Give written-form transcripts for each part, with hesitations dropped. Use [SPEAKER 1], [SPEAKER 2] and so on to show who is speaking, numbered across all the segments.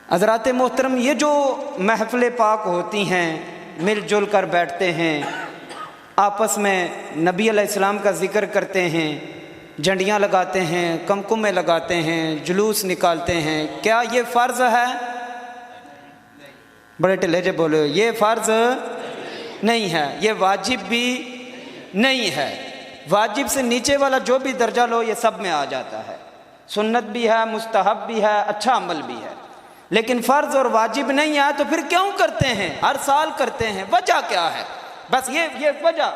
[SPEAKER 1] حضرات محترم، یہ جو محفل پاک ہوتی ہیں، مل جل کر بیٹھتے ہیں، آپس میں نبی علیہ السلام کا ذکر کرتے ہیں، جھنڈیاں لگاتے ہیں، کمکمے لگاتے ہیں، جلوس نکالتے ہیں، کیا یہ فرض ہے؟ بڑے ٹلے جے بولے، یہ فرض نہیں ہے، یہ واجب بھی نہیں ہے۔ واجب سے نیچے والا جو بھی درجہ لو یہ سب میں آ جاتا ہے، سنت بھی ہے، مستحب بھی ہے، اچھا عمل بھی ہے، لیکن فرض اور واجب نہیں ہے۔ تو پھر کیوں کرتے ہیں؟ ہر سال کرتے ہیں، وجہ کیا ہے؟ بس یہ وجہ،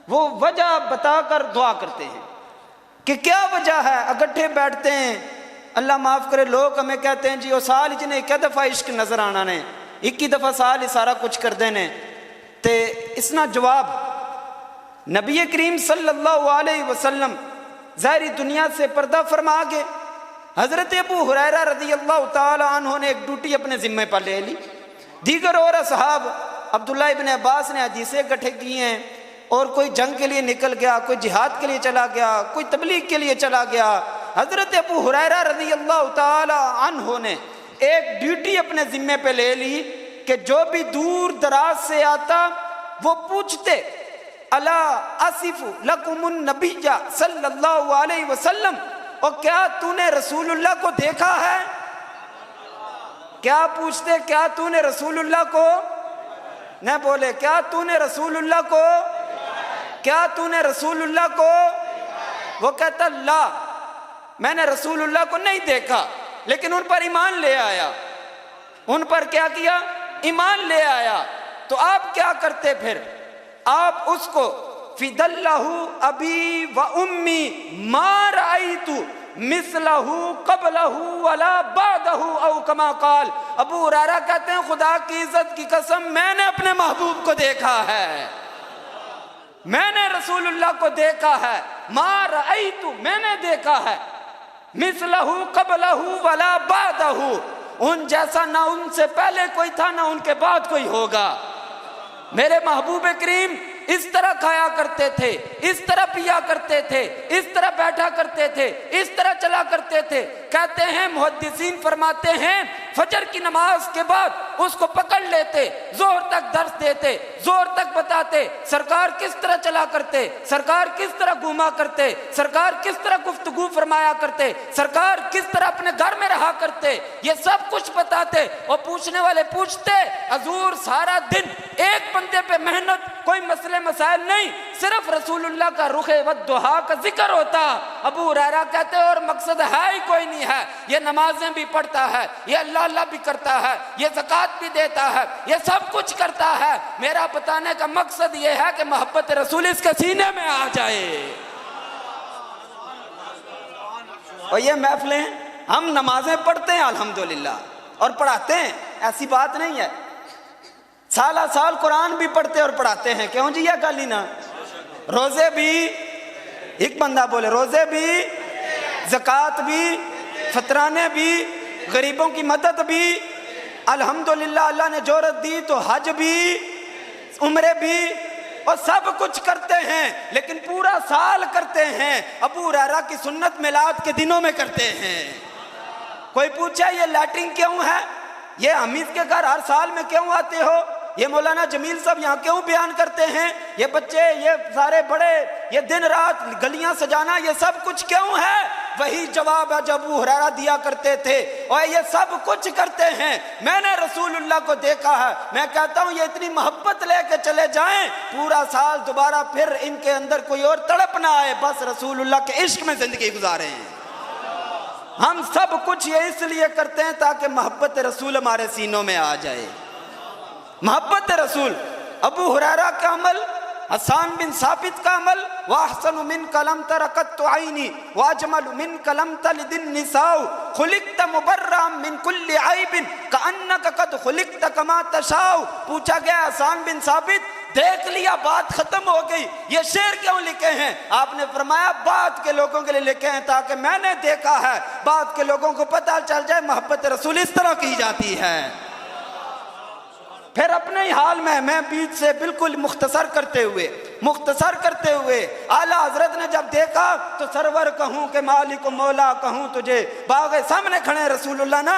[SPEAKER 1] وہ وجہ بتا کر دعا کرتے ہیں کہ کیا وجہ ہے۔ اکٹھے بیٹھتے ہیں، اللہ معاف کرے، لوگ ہمیں کہتے ہیں جی وہ سال جنہیں ایک دفعہ عشق نظر آنا نے، 21 دفعہ سال ہی سارا کچھ کر دینے تے اس نا جواب نبی کریم صلی اللہ علیہ وسلم ظاہری دنیا سے پردہ فرما گئے۔ حضرت ابو ہریرہ رضی اللہ تعالی عنہ نے ایک ڈیوٹی اپنے ذمہ پر لے لی، دیگر اور اصحاب عبداللہ ابن عباس نے حدیثیں اکٹھے کی ہیں، اور کوئی جنگ کے لیے نکل گیا، کوئی جہاد کے لیے چلا گیا، کوئی تبلیغ کے لیے چلا گیا۔ حضرت ابو ہریرہ رضی اللہ تعالی عنہ نے ایک ڈیوٹی اپنے ذمہ پہ لے لی کہ جو بھی دور دراز سے آتا وہ پوچھتے الا اصف لکم النبی صلی اللہ علیہ وسلم، اور کیا تو نے رسول اللہ کو دیکھا ہے؟ کیا پوچھتے؟ کیا تو نے رسول اللہ کو؟ نہ بولے کیا تو نے رسول اللہ کو؟ کیا تو نے رسول اللہ کو؟ وہ کہتا لا، میں نے رسول اللہ کو نہیں دیکھا، لیکن ان پر ایمان لے آیا۔ ان پر کیا کیا؟ ایمان لے آیا۔ تو آپ کیا کرتے پھر؟ آپ اس کو فِدَلَّهُ أَبِي وَأُمِّي مَا رَأَيْتُ مِثْلَهُ قَبْلَهُ وَلَا بَعْدَهُ أَوْ كَمَا قَالَ۔ ابو ہریرہ کہتے ہیں خدا کی عزت کی قسم، میں نے اپنے محبوب کو دیکھا ہے، میں نے رسول اللہ کو دیکھا ہے، مَا رَأَيْتُ، میں نے دیکھا ہے، مِثْلَهُ قَبْلَهُ وَلَا بَعْدَهُ، ان جیسا نہ ان سے پہلے کوئی تھا نہ ان کے بعد کوئی ہوگا۔ میرے محبوب کریم اس طرح کھایا کرتے تھے، اس طرح پیا کرتے تھے، اس طرح بیٹھا کرتے تھے، اس طرح چلا کرتے تھے۔ کہتے ہیں محدثین فرماتے ہیں فجر کی نماز کے بعد اس کو پکڑ لیتے، ظہر تک درس دیتے، ظہر تک بتاتے سرکار کس طرح چلا کرتے، سرکار کس طرح گھوما کرتے، سرکار کس طرح گفتگو فرمایا کرتے، سرکار کس طرح اپنے گھر میں رہا کرتے، یہ سب کچھ بتاتے۔ اور پوچھنے والے پوچھتے حضور سارا دن ایک بندے پہ محنت، کوئی مسئلے مسائل نہیں، صرف رسول اللہ کا رخ والضحیٰ کا ذکر ہوتا۔ ابو ہریرہ کہتے ہیں اور مقصد ہے ہی کوئی نہیں ہے، یہ نمازیں بھی پڑھتا ہے، یہ اللہ اللہ بھی کرتا ہے، یہ زکوٰۃ بھی دیتا ہے، یہ سب کچھ کرتا ہے، میرا بتانے کا مقصد یہ ہے کہ محبت رسول اس کے سینے میں آ جائے۔ اور یہ محفلیں ہم نمازیں پڑھتے ہیں الحمدللہ اور پڑھاتے ہیں، ایسی بات نہیں ہے، سالہ سال قرآن بھی پڑھتے اور پڑھاتے ہیں، کیوں جی یہ گالی نہ؟ روزے بھی، ایک بندہ بولے روزے بھی، زکوٰۃ بھی، فطرانے بھی، غریبوں کی مدد بھی، الحمدللہ اللہ نے جورت دی تو حج بھی، عمرے بھی، اور سب کچھ کرتے ہیں، لیکن پورا سال کرتے ہیں۔ ابو ہریرہ کی سنت میلاد کے دنوں میں کرتے ہیں۔ کوئی پوچھے یہ لیٹرنگ کیوں ہے؟ یہ حمید کے گھر ہر سال میں کیوں آتے ہو؟ یہ مولانا جمیل صاحب یہاں کیوں بیان کرتے ہیں؟ یہ بچے، یہ سارے بڑے، یہ دن رات گلیاں سجانا، یہ سب کچھ کیوں ہے؟ وہی جواب ہے جو ابو ہریرہ دیا کرتے تھے، اور یہ سب کچھ کرتے ہیں۔ میں نے رسول اللہ کو دیکھا ہے، میں کہتا ہوں یہ اتنی محبت لے کے چلے جائیں پورا سال دوبارہ پھر ان کے اندر کوئی اور تڑپ نہ آئے، بس رسول اللہ کے عشق میں زندگی گزاریں۔ ہم سب کچھ یہ اس لیے کرتے ہیں تاکہ محبت رسول ہمارے سینوں میں آ جائے۔ محبت رسول، ابو ہریرہ کا عمل، حسان بن ثابت کا عمل، وَأَحْسَنُ مِنْكَ لَمْ تَرَ قَطُّ عَيْنِي وَأَجْمَلُ مِنْكَ لَمْ تَلِدِ النِّسَاءُ خُلِقْتَ مُبَرًّا مِنْ كُلِّ عَيْبٍ كَأَنَّكَ قَدْ خُلِقْتَ كَمَا تَشَاءُ۔ پوچھا گیا حسان بن ثابت دیکھ لیا بات ختم ہو گئی، یہ شعر کیوں لکھے ہیں؟ آپ نے فرمایا بعد کے لوگوں کے لیے لکھے ہیں تاکہ میں نے دیکھا ہے، بعد کے لوگوں کو پتہ چل جائے محبت رسول اس طرح کی جاتی ہے۔ پھر اپنے ہی حال میں بیچ سے بالکل مختصر کرتے ہوئے اعلیٰ حضرت نے جب دیکھا تو سرور کہوں کہ مالک و مولا کہوں تجھے، باغ سامنے کھڑے رسول اللہ نا،